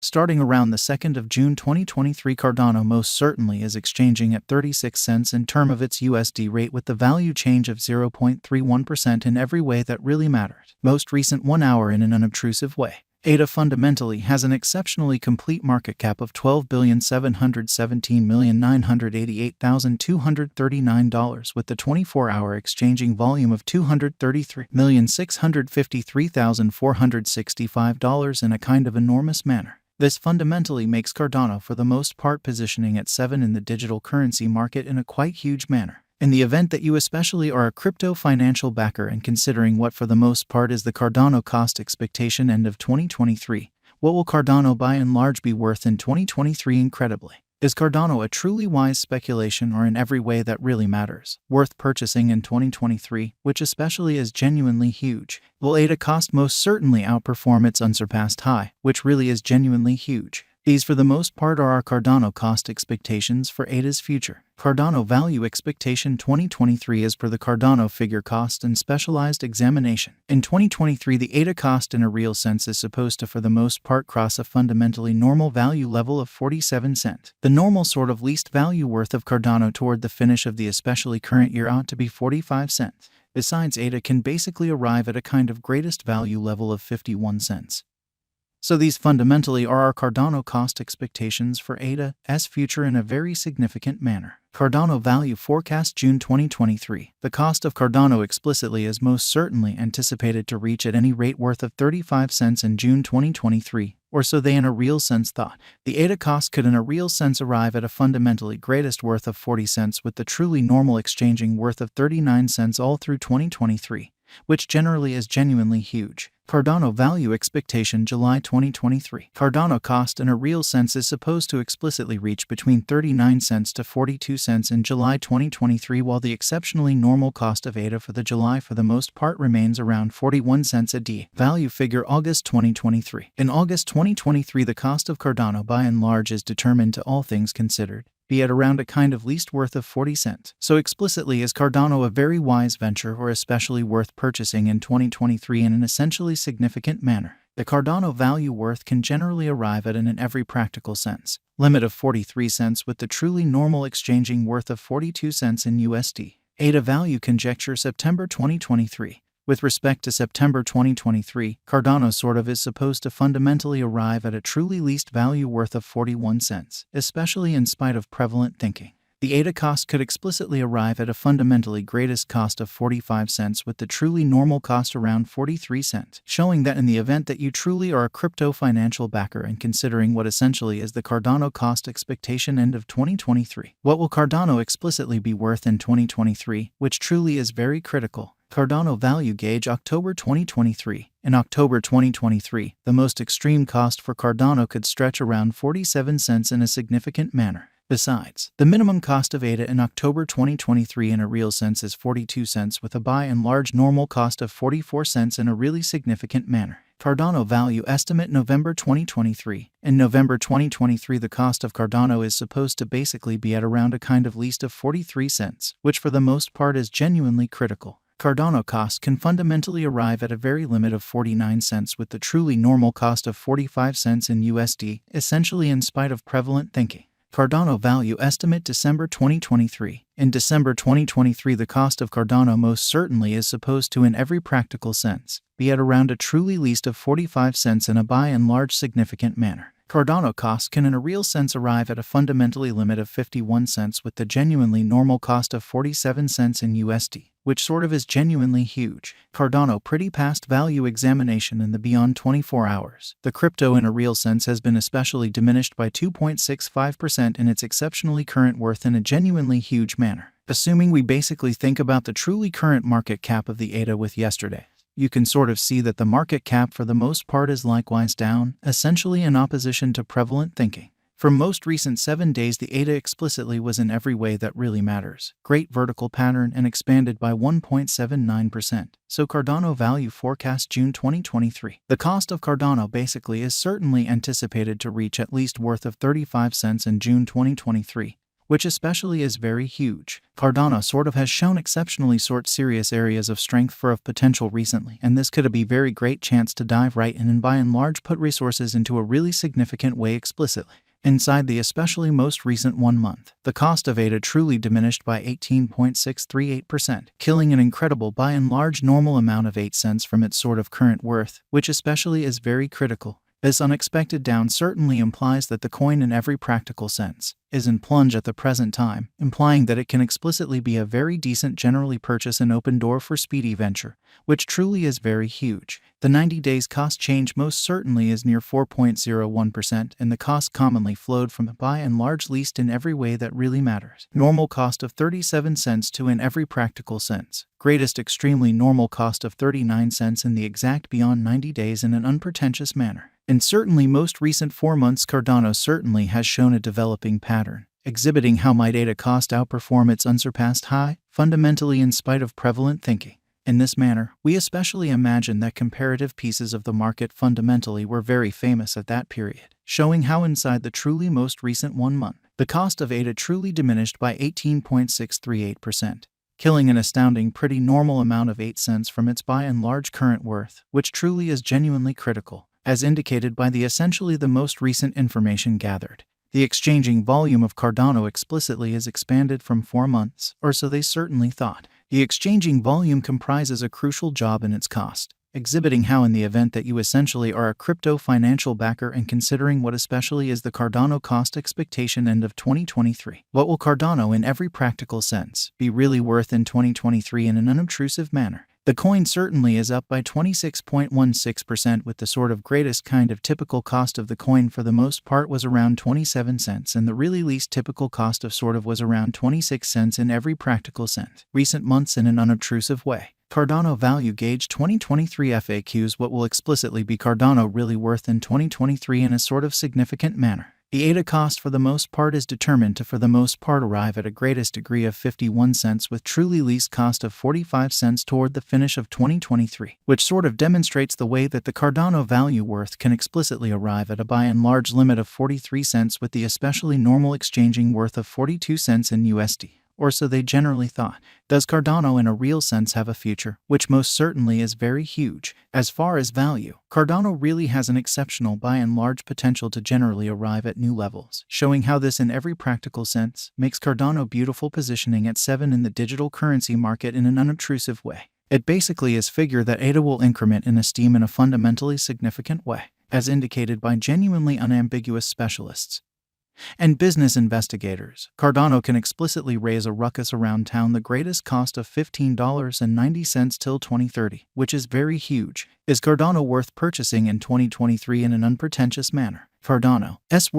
Starting around the 2nd of June 2023, Cardano most certainly is exchanging at 36 cents in term of its USD rate with the value change of 0.31% in every way that really matters. Most recent 1 hour in an unobtrusive way. ADA fundamentally has an exceptionally complete market cap of $12,717,988,239 with the 24-hour exchanging volume of $233,653,465 in a kind of enormous manner. This fundamentally makes Cardano for the most part positioning at 7 in the digital currency market in a quite huge manner. In the event that you especially are a crypto financial backer and considering what for the most part is the Cardano cost expectation end of 2023, what will Cardano by and large be worth in 2023 incredibly? Is Cardano a truly wise speculation or in every way that really matters, worth purchasing in 2023, which especially is genuinely huge? Will ADA cost most certainly outperform its unsurpassed high, which really is genuinely huge? These for the most part are our Cardano cost expectations for ADA's future. Cardano value expectation 2023 is per the Cardano figure cost and specialized examination. In 2023, the ADA cost in a real sense is supposed to for the most part cross a fundamentally normal value level of 47 cents. The normal sort of least value worth of Cardano toward the finish of the especially current year ought to be 45 cents. Besides, ADA can basically arrive at a kind of greatest value level of 51 cents. So these fundamentally are our Cardano cost expectations for ADA's future in a very significant manner. Cardano value forecast June 2023. The cost of Cardano explicitly is most certainly anticipated to reach at any rate worth of 35 cents in June 2023, or so they in a real sense thought. The ADA cost could in a real sense arrive at a fundamentally greatest worth of 40 cents with the truly normal exchanging worth of 39 cents all through 2023, which generally is genuinely huge. Cardano value expectation July 2023. Cardano cost in a real sense is supposed to explicitly reach between 39 cents to 42 cents in July 2023, while the exceptionally normal cost of ADA for the July for the most part remains around 41 cents a D. Value figure August 2023. In August 2023, the cost of Cardano by and large is determined to all things considered be at around a kind of least worth of 40 cents. So explicitly is Cardano a very wise venture or especially worth purchasing in 2023 in an essentially significant manner. The Cardano value worth can generally arrive at in every practical sense. Limit of 43 cents with the truly normal exchanging worth of 42 cents in USD. ADA value conjecture September 2023. With respect to September 2023, Cardano sort of is supposed to fundamentally arrive at a truly least value worth of 41 cents, especially in spite of prevalent thinking. The ADA cost could explicitly arrive at a fundamentally greatest cost of 45 cents with the truly normal cost around 43 cents, showing that in the event that you truly are a crypto financial backer and considering what essentially is the Cardano cost expectation end of 2023, what will Cardano explicitly be worth in 2023, which truly is very critical. Cardano value gauge October 2023. In October 2023, the most extreme cost for Cardano could stretch around 47 cents in a significant manner. Besides, the minimum cost of ADA in October 2023 in a real sense is 42 cents with a by and large normal cost of 44 cents in a really significant manner. Cardano value estimate November 2023. In November 2023, the cost of Cardano is supposed to basically be at around a kind of least of 43 cents, which for the most part is genuinely critical. Cardano cost can fundamentally arrive at a very limit of 49 cents with the truly normal cost of 45 cents in USD, essentially in spite of prevalent thinking. Cardano value estimate December 2023. In December 2023, the cost of Cardano most certainly is supposed to in every practical sense be at around a truly least of 45 cents in a by and large significant manner. Cardano cost can in a real sense arrive at a fundamentally limit of 51 cents with the genuinely normal cost of 47 cents in USD, which sort of is genuinely huge. Cardano pretty past value examination in the beyond 24 hours. The crypto in a real sense has been especially diminished by 2.65% in its exceptionally current worth in a genuinely huge manner. Assuming we basically think about the truly current market cap of the ADA with yesterday, you can sort of see that the market cap for the most part is likewise down, essentially in opposition to prevalent thinking. For most recent 7 days, the ADA explicitly was in every way that really matters. Great vertical pattern and expanded by 1.79%. So Cardano value forecast June 2023. The cost of Cardano basically is certainly anticipated to reach at least worth of 35 cents in June 2023, which especially is very huge. Cardano sort of has shown exceptionally serious areas of strength for of potential recently, and this could be very great chance to dive right in and by and large put resources into a really significant way explicitly. Inside the especially most recent 1 month, the cost of ADA truly diminished by 18.638%, killing an incredible by and large normal amount of 8 cents from its sort of current worth, which especially is very critical. This unexpected down certainly implies that the coin in every practical sense is in plunge at the present time, implying that it can explicitly be a very decent generally purchase and open door for speedy venture, which truly is very huge. The 90 days cost change most certainly is near 4.01%, and the cost commonly flowed from by and large least in every way that really matters. Normal cost of 37 cents to in every practical sense. Greatest extremely normal cost of 39 cents in the exact beyond 90 days in an unpretentious manner. In certainly most recent 4 months, Cardano certainly has shown a developing pattern, exhibiting how might ADA cost outperform its unsurpassed high, fundamentally in spite of prevalent thinking. In this manner, we especially imagine that comparative pieces of the market fundamentally were very famous at that period, showing how inside the truly most recent 1 month, the cost of ADA truly diminished by 18.638%. Killing an astounding pretty normal amount of 8 cents from its by and large current worth, which truly is genuinely critical, as indicated by the essentially the most recent information gathered. The exchanging volume of Cardano explicitly is expanded from 4 months, or so they certainly thought. The exchanging volume comprises a crucial job in its cost, exhibiting how in the event that you essentially are a crypto financial backer and considering what especially is the Cardano cost expectation end of 2023. What will Cardano in every practical sense be really worth in 2023 in an unobtrusive manner? The coin certainly is up by 26.16% with the sort of greatest kind of typical cost of the coin for the most part was around 27 cents and the really least typical cost of sort of was around 26 cents in every practical sense. Recent months in an unobtrusive way. Cardano Value Gauge 2023 FAQs. What will explicitly be Cardano really worth in 2023 in a sort of significant manner? The ADA cost for the most part is determined to for the most part arrive at a greatest degree of 51 cents with truly least cost of 45 cents toward the finish of 2023, which sort of demonstrates the way that the Cardano value worth can explicitly arrive at a by and large limit of 43 cents with the especially normal exchanging worth of 42 cents in USD. Or so they generally thought. Does Cardano in a real sense have a future, which most certainly is very huge? As far as value, Cardano really has an exceptional by and large potential to generally arrive at new levels, showing how this in every practical sense makes Cardano beautiful positioning at 7 in the digital currency market in an unobtrusive way. It basically is figure that ADA will increment in esteem in a fundamentally significant way, as indicated by genuinely unambiguous specialists and business investigators. Cardano can explicitly raise a ruckus around town the greatest cost of $15.90 till 2030, which is very huge. Is Cardano worth purchasing in 2023 in an unpretentious manner? Cardano's worth